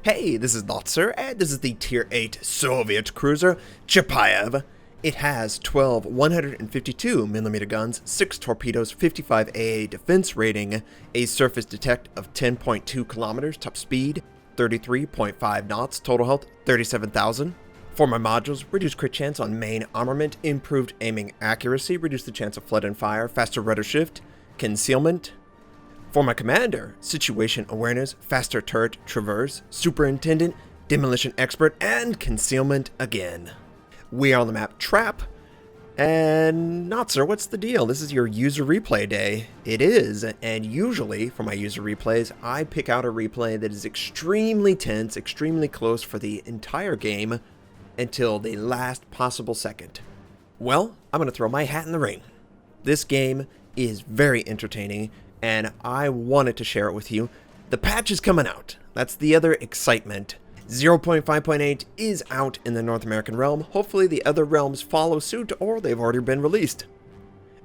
Hey, this is Notser, and this is the Tier 8 Soviet cruiser, Chapayev. It has 12 152mm guns, 6 torpedoes, 55 AA defense rating, a surface detect of 10.2 kilometers, top speed, 33.5 knots, total health, 37,000. For my modules, reduced crit chance on main armament, improved aiming accuracy, reduce the chance of flood and fire, faster rudder shift, concealment. For my commander, situation awareness, faster turret traverse, superintendent, demolition expert, and concealment again. We are on the map Trap, and Notser, what's the deal? This is your user replay day. It is, and usually for my user replays, I pick out a replay that is extremely tense, extremely close for the entire game until the last possible second. Well, I'm going to throw my hat in the ring. This game is very entertaining, and I wanted to share it with you. The patch is coming out. That's the other excitement. 0.5.8 is out in the North American realm. Hopefully the other realms follow suit, or they've already been released.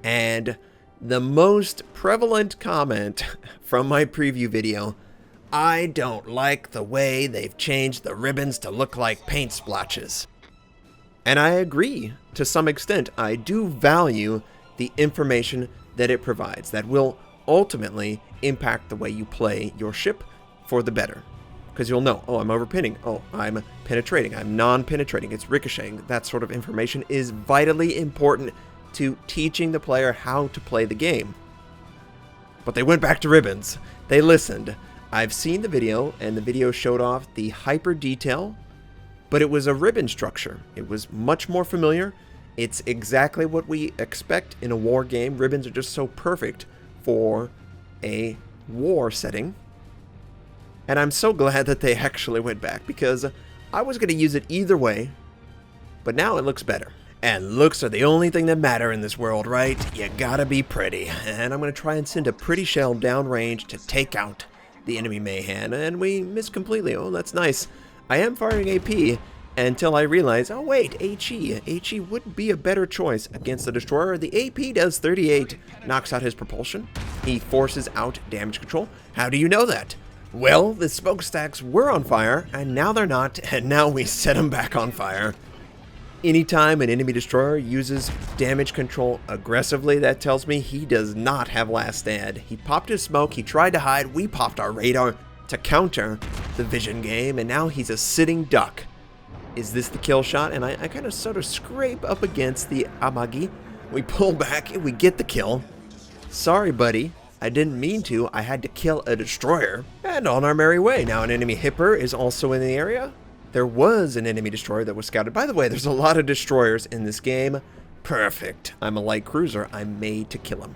And the most prevalent comment from my preview video, I don't like the way they've changed the ribbons to look like paint splotches. And I agree to some extent. I do value the information that it provides that will ultimately impact the way you play your ship for the better. Because you'll know, oh, I'm overpinning, oh, I'm penetrating, I'm non-penetrating, it's ricocheting. That sort of information is vitally important to teaching the player how to play the game. But they went back to ribbons. They listened. I've seen the video, and the video showed off the hyper detail, but it was a ribbon structure. It was much more familiar. It's exactly what we expect in a war game. Ribbons are just so perfect for a war setting. And I'm so glad that they actually went back, because I was going to use it either way, but now it looks better. And looks are the only thing that matter in this world, right? You gotta be pretty. And I'm going to try and send a pretty shell downrange to take out the enemy Mayhem, and we missed completely. Oh, that's nice. I am firing AP until I realize, oh wait, HE would be a better choice against the destroyer. The AP does 38, knocks out his propulsion. He forces out damage control. How do you know that? Well, the smokestacks were on fire, and now they're not, and now we set them back on fire. Anytime an enemy destroyer uses damage control aggressively, that tells me he does not have last stand. He popped his smoke, he tried to hide, we popped our radar to counter the vision game, and now he's a sitting duck. Is this the kill shot? And I kind of sort of scrape up against the Amagi. We pull back and we get the kill. Sorry, buddy. I didn't mean to. I had to kill a destroyer. And on our merry way. Now an enemy Hipper is also in the area. There was an enemy destroyer that was scouted. By the way, there's a lot of destroyers in this game. Perfect. I'm a light cruiser. I'm made to kill them.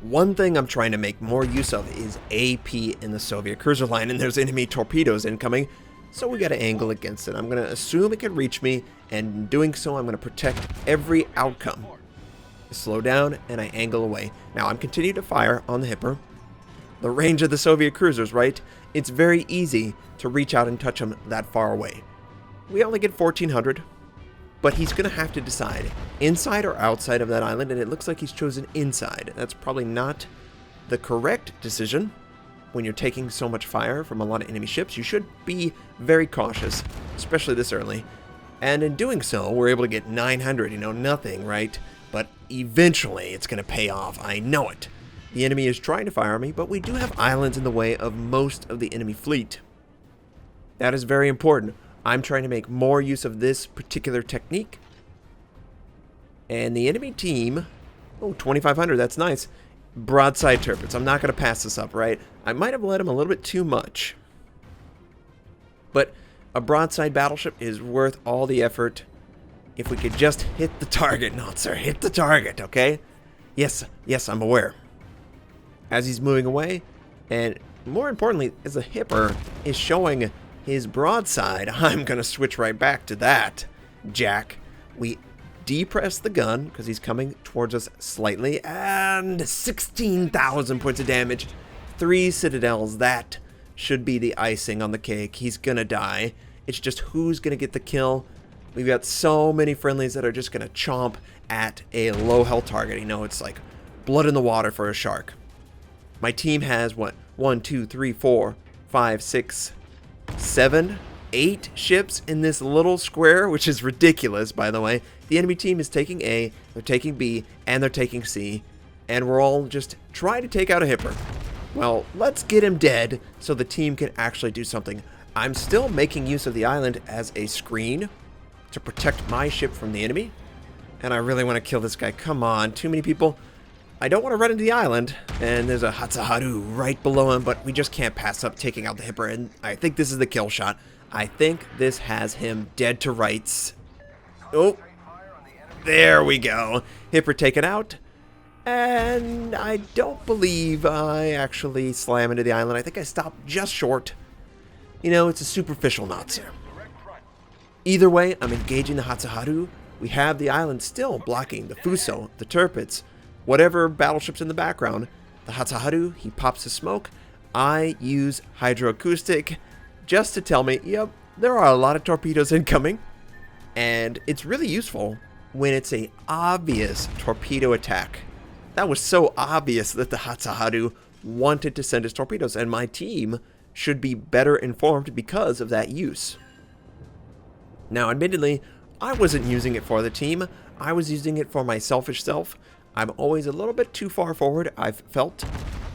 One thing I'm trying to make more use of is AP in the Soviet cruiser line, and there's enemy torpedoes incoming. So we got to angle against it. I'm going to assume it can reach me, and in doing so, I'm going to protect every outcome. I slow down, and I angle away. Now, I'm continuing to fire on the Hipper. The range of the Soviet cruisers, right? It's very easy to reach out and touch them that far away. We only get 1,400, but he's going to have to decide inside or outside of that island, and it looks like he's chosen inside. That's probably not the correct decision. When you're taking so much fire from a lot of enemy ships, you should be very cautious, especially this early. And in doing so, we're able to get 900, nothing, right? But eventually, it's going to pay off. I know it. The enemy is trying to fire me, but we do have islands in the way of most of the enemy fleet. That is very important. I'm trying to make more use of this particular technique. And the enemy team, oh, 2,500, that's nice. Broadside turrets. I'm not going to pass this up, right? I might have let him a little bit too much. But a broadside battleship is worth all the effort. If we could just hit the target, Notser, hit the target, okay? Yes, I'm aware. As he's moving away, and more importantly, as the Hipper is showing his broadside, I'm going to switch right back to that, Jack. We depress the gun because he's coming towards us slightly, and 16,000 points of damage. 3 citadels. That should be the icing on the cake. He's gonna die. It's just who's gonna get the kill. We've got so many friendlies that are just gonna chomp at a low health target. It's like blood in the water for a shark. My team has what? 1, 2, 3, 4, 5, 6, 7, 8 ships in this little square, which is ridiculous, by the way. The enemy team is taking A, they're taking B, and they're taking C, and we're all just trying to take out a hipper. Well, let's get him dead so the team can actually do something. I'm still making use of the island as a screen to protect my ship from the enemy, and I really want to kill this guy. Come on, too many people. I don't want to run into the island, and there's a Hatsuharu right below him, but we just can't pass up taking out the hipper, and I think this is the kill shot. I think this has him dead to rights. Oh, there we go. Hipper taken out. And I don't believe I actually slam into the island. I think I stopped just short. You know, it's a superficial Notser. Either way, I'm engaging the Hatsuharu. We have the island still blocking the Fuso, the Tirpitz, whatever battleships in the background. The Hatsuharu, he pops the smoke. I use hydroacoustic just to tell me, yep, there are a lot of torpedoes incoming. And it's really useful when it's a obvious torpedo attack. That was so obvious that the Hatsuharu wanted to send his torpedoes, and my team should be better informed because of that use. Now, admittedly, I wasn't using it for the team. I was using it for my selfish self. I'm always a little bit too far forward, I've felt,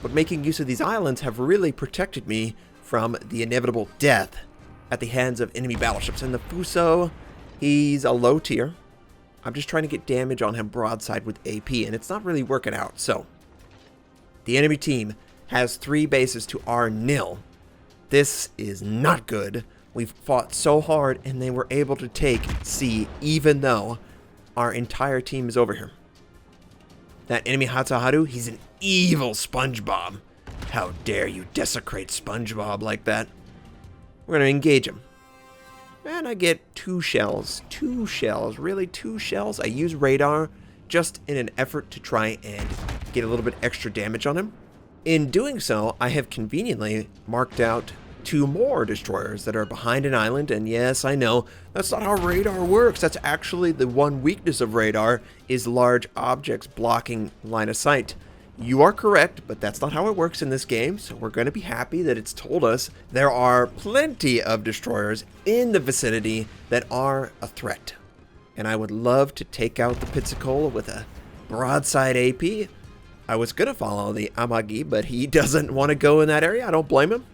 but making use of these islands have really protected me from the inevitable death at the hands of enemy battleships. And the Fuso, he's a low tier. I'm just trying to get damage on him broadside with AP, and it's not really working out. So, the enemy team has 3 bases to our 0. This is not good. We've fought so hard, and they were able to take C, even though our entire team is over here. That enemy Hatsuharu, he's an evil SpongeBob. How dare you desecrate SpongeBob like that? We're going to engage him. And I get 2 shells. 2 shells. Really, 2 shells? I use radar just in an effort to try and get a little bit extra damage on him. In doing so, I have conveniently marked out 2 more destroyers that are behind an island. And yes, I know, that's not how radar works. That's actually the one weakness of radar, is large objects blocking line of sight. You are correct, but that's not how it works in this game, so we're going to be happy that it's told us there are plenty of destroyers in the vicinity that are a threat. And I would love to take out the Pensacola with a broadside AP. I was going to follow the Amagi, but he doesn't want to go in that area. I don't blame him.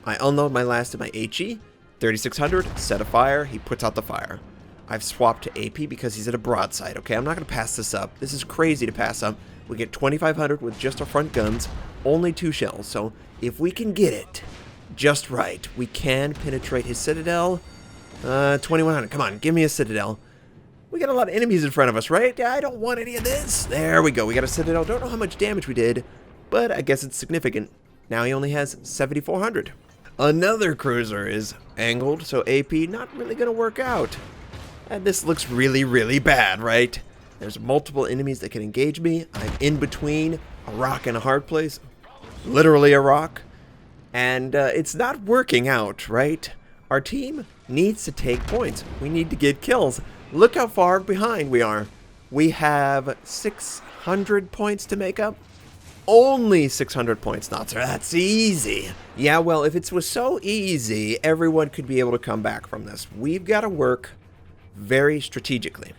I unload my last of my HE, 3600, set a fire, he puts out the fire. I've swapped to AP because he's at a broadside, okay? I'm not going to pass this up. This is crazy to pass up. We get 2500 with just our front guns, only 2 shells. So if we can get it just right, we can penetrate his citadel. 2100, come on, give me a citadel. We got a lot of enemies in front of us, right? I don't want any of this. There we go, we got a citadel. Don't know how much damage we did, but I guess it's significant. Now he only has 7400. Another cruiser is angled, so AP not really going to work out. And this looks really, really bad, right? There's multiple enemies that can engage me. I'm in between a rock and a hard place. Literally a rock. And it's not working out, right? Our team needs to take points. We need to get kills. Look how far behind we are. We have 600 points to make up. Only 600 points, Notser. That's easy. Yeah, well, if it was so easy, everyone could be able to come back from this. We've got to work very strategically.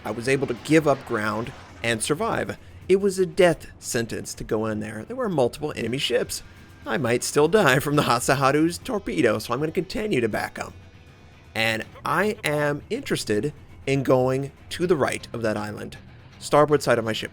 I was able to give up ground and survive. It was a death sentence to go in there. There were multiple enemy ships. I might still die from the Hatsuharu's torpedo, so I'm going to continue to back up. And I am interested in going to the right of that island, starboard side of my ship.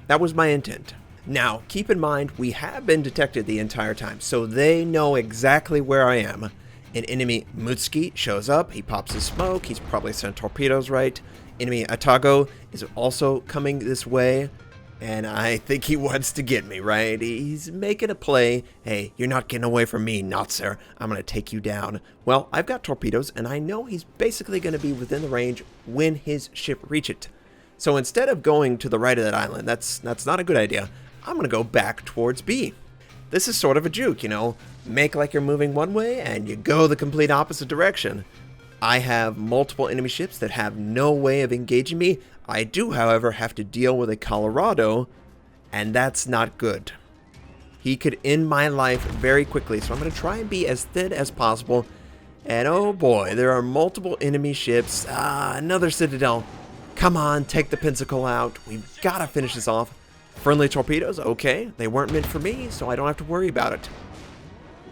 That was my intent. Now, keep in mind, we have been detected the entire time, so they know exactly where I am. An enemy Mutsuki shows up, he pops his smoke, he's probably sent torpedoes right. Enemy Atago is also coming this way, and I think he wants to get me, right? He's making a play. Hey, you're not getting away from me, Notser. I'm going to take you down. Well, I've got torpedoes, and I know he's basically going to be within the range when his ship reaches it. So instead of going to the right of that island, that's not a good idea. I'm going to go back towards B. This is sort of a juke, you know. Make like you're moving one way, and you go the complete opposite direction. I have multiple enemy ships that have no way of engaging me. I do, however, have to deal with a Colorado, and that's not good. He could end my life very quickly, so I'm going to try and be as thin as possible. And oh boy, there are multiple enemy ships. Another Citadel. Come on, take the Pinnacle out. We've got to finish this off. Friendly torpedoes, okay. They weren't meant for me, so I don't have to worry about it.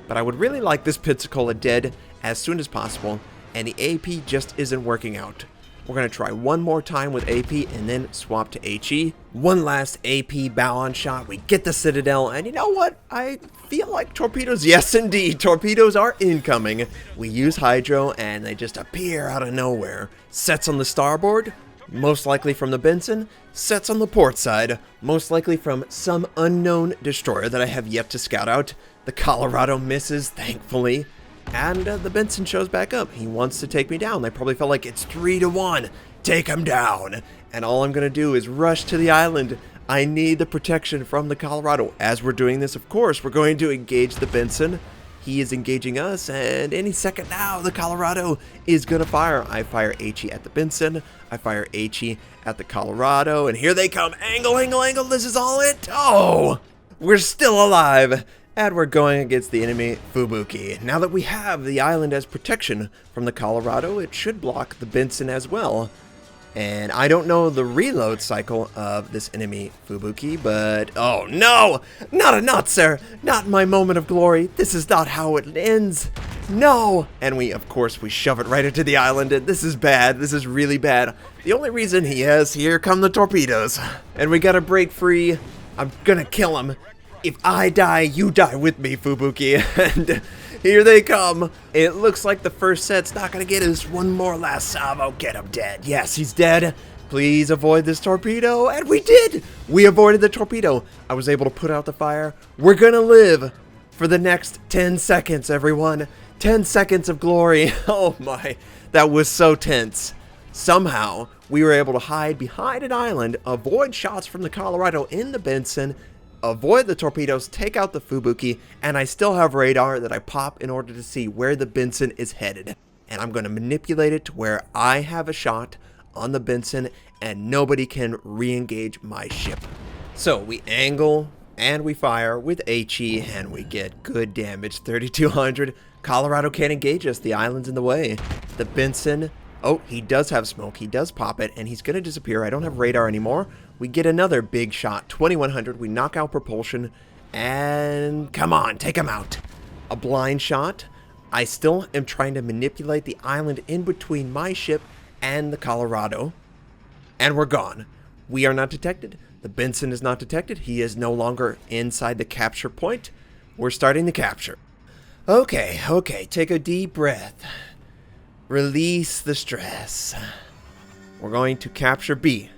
But I would really like this Pensacola dead as soon as possible, and the AP just isn't working out. We're going to try one more time with AP and then swap to HE. One last AP bow-on shot. We get the Citadel, and you know what? I feel like torpedoes. Yes, indeed. Torpedoes are incoming. We use Hydro, and they just appear out of nowhere. Sets on the starboard, most likely from the Benson. Sets on the port side, most likely from some unknown destroyer that I have yet to scout out. The Colorado misses, thankfully. And the Benson shows back up. He wants to take me down. They probably felt like it's 3-1. Take him down. And all I'm going to do is rush to the island. I need the protection from the Colorado. As we're doing this, of course, we're going to engage the Benson. He is engaging us, and any second now, the Colorado is going to fire. I fire HE at the Benson. I fire HE at the Colorado, and here they come. Angle, angle, angle. This is all it. Oh, we're still alive. And we're going against the enemy Fubuki. Now that we have the island as protection from the Colorado, it should block the Benson as well. And I don't know the reload cycle of this enemy Fubuki, but oh no! Not a Notser! Not my moment of glory. This is not how it ends. No! And of course, we shove it right into the island, and this is bad. This is really bad. The only reason here come the torpedoes. And we gotta break free. I'm gonna kill him. If I die, you die with me, Fubuki. And here they come. It looks like the first set's not going to get us. One more last salvo. Get him dead. Yes, he's dead. Please avoid this torpedo. And we did. We avoided the torpedo. I was able to put out the fire. We're going to live for the next 10 seconds, everyone. 10 seconds of glory. Oh my. That was so tense. Somehow, we were able to hide behind an island, avoid shots from the Colorado in the Benson, avoid the torpedoes, take out the Fubuki, and I still have radar that I pop in order to see where the Benson is headed. And I'm going to manipulate it to where I have a shot on the Benson and nobody can re-engage my ship. So we angle and we fire with HE and we get good damage, 3,200. Colorado can't engage us, the island's in the way. The Benson, oh, he does have smoke, he does pop it, and he's going to disappear. I don't have radar anymore. We get another big shot, 2,100. We knock out propulsion, and come on, take him out. A blind shot. I still am trying to manipulate the island in between my ship and the Colorado, and we're gone. We are not detected. The Benson is not detected. He is no longer inside the capture point. We're starting the capture. Okay, take a deep breath. Release the stress. We're going to capture B.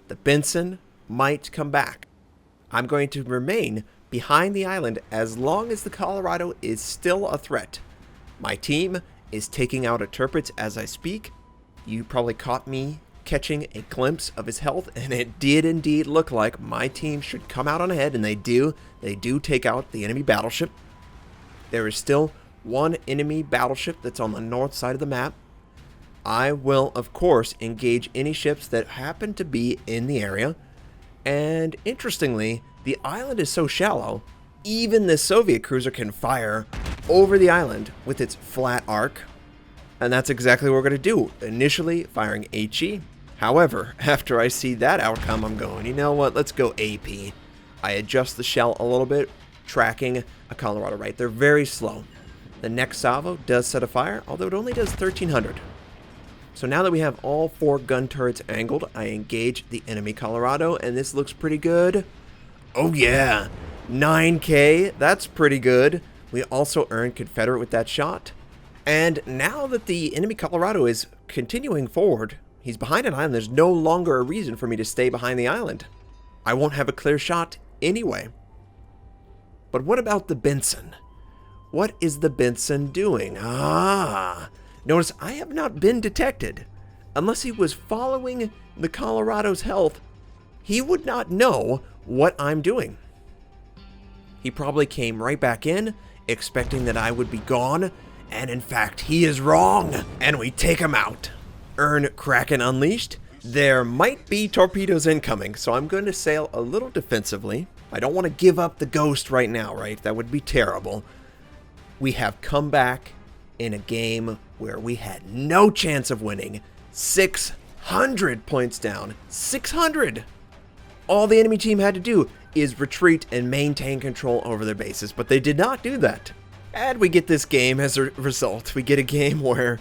The Benson might come back. I'm going to remain behind the island as long as the Colorado is still a threat. My team is taking out a Tirpitz as I speak. You probably caught me catching a glimpse of his health, and it did indeed look like my team should come out on ahead, and they do. They do take out the enemy battleship. There is still one enemy battleship that's on the north side of the map. I will, of course, engage any ships that happen to be in the area. And interestingly, the island is so shallow, even this Soviet cruiser can fire over the island with its flat arc. And that's exactly what we're going to do. Initially, firing HE. However, after I see that outcome, I'm going, you know what, let's go AP. I adjust the shell a little bit, tracking a Colorado right. They're very slow. The next salvo does set a fire, although it only does 1,300. So now that we have all 4 gun turrets angled, I engage the enemy Colorado, and this looks pretty good. Oh yeah, 9K, that's pretty good. We also earned Confederate with that shot. And now that the enemy Colorado is continuing forward, he's behind an island, there's no longer a reason for me to stay behind the island. I won't have a clear shot anyway. But what about the Benson? What is the Benson doing? Notice I have not been detected. Unless he was following the Colorado's health, he would not know what I'm doing. He probably came right back in, expecting that I would be gone, and in fact, he is wrong. And we take him out. Earn Kraken Unleashed. There might be torpedoes incoming, so I'm going to sail a little defensively. I don't want to give up the ghost right now, right? That would be terrible. We have come back in a game where we had no chance of winning. 600 points down. 600! All the enemy team had to do is retreat and maintain control over their bases, but they did not do that. And we get this game as a result. We get a game where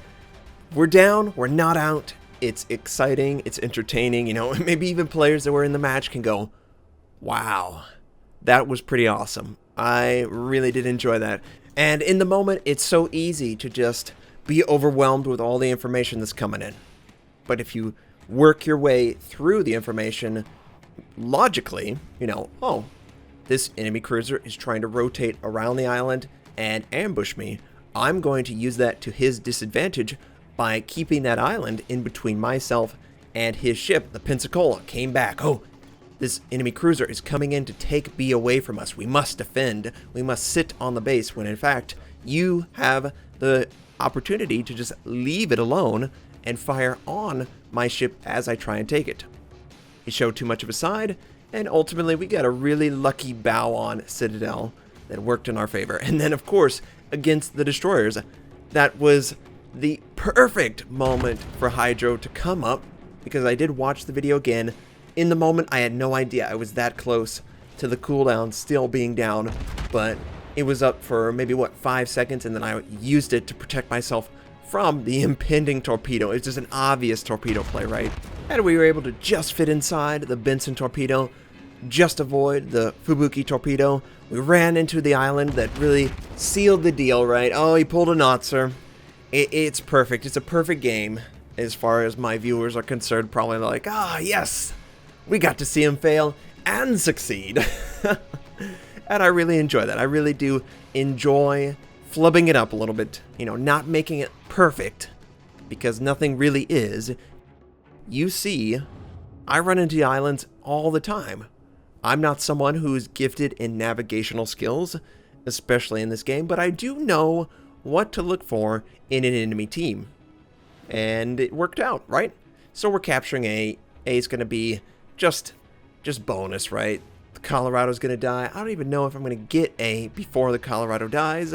we're down, we're not out. It's exciting, it's entertaining, you know, maybe even players that were in the match can go, wow, that was pretty awesome. I really did enjoy that. And in the moment, it's so easy to just be overwhelmed with all the information that's coming in. But if you work your way through the information logically, you know, oh, this enemy cruiser is trying to rotate around the island and ambush me. I'm going to use that to his disadvantage by keeping that island in between myself and his ship. The Pensacola came back. Oh, this enemy cruiser is coming in to take B away from us. We must defend. We must sit on the base, when in fact, you have the opportunity to just leave it alone and fire on my ship as I try and take it. He showed too much of a side, and ultimately we got a really lucky bow on Citadel that worked in our favor. And then, of course, against the destroyers, that was the perfect moment for Hydro to come up, because I did watch the video again. In the moment, I had no idea I was that close to the cooldown still being down, but it was up for maybe, 5 seconds, and then I used it to protect myself from the impending torpedo. It's just an obvious torpedo play, right? And we were able to just fit inside the Benson torpedo, just avoid the Fubuki torpedo. We ran into the island that really sealed the deal, right? Oh, he pulled a Notser. It's perfect. It's a perfect game as far as my viewers are concerned. Probably like, yes, we got to see him fail and succeed. And I really enjoy that. I really do enjoy flubbing it up a little bit, you know, not making it perfect, because nothing really is. You see, I run into islands all the time. I'm not someone who's gifted in navigational skills, especially in this game, but I do know what to look for in an enemy team. And it worked out, right? So we're capturing A. A is going to be just bonus, right? The Colorado's going to die. I don't even know if I'm going to get A before the Colorado dies,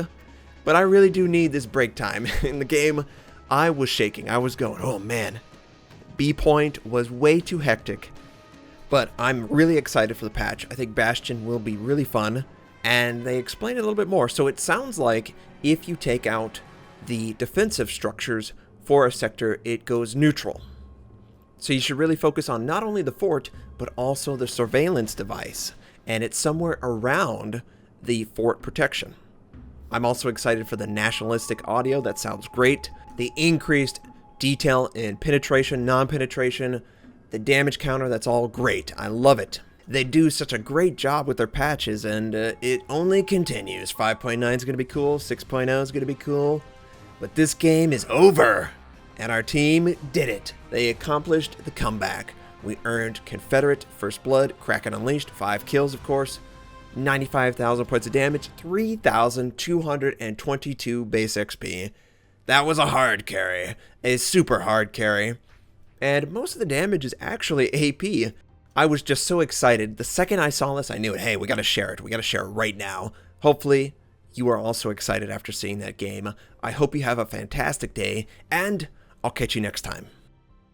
but I really do need this break time. In the game, I was shaking. I was going, oh man, B point was way too hectic. But I'm really excited for the patch. I think Bastion will be really fun, and they explain it a little bit more. So it sounds like if you take out the defensive structures for a sector, it goes neutral. So you should really focus on not only the fort, but also the surveillance device, and it's somewhere around the fort protection. I'm also excited for the nationalistic audio. That sounds great. The increased detail in penetration, non-penetration, the damage counter, that's all great. I love it. They do such a great job with their patches, and it only continues. 5.9 is going to be cool. 6.0 is going to be cool. But this game is over, and our team did it. They accomplished the comeback. We earned Confederate First Blood, Kraken Unleashed, 5 kills, of course, 95,000 points of damage, 3,222 base XP. That was a hard carry, a super hard carry. And most of the damage is actually AP. I was just so excited. The second I saw this, I knew it. Hey, we got to share it. We got to share it right now. Hopefully, you are also excited after seeing that game. I hope you have a fantastic day, and I'll catch you next time.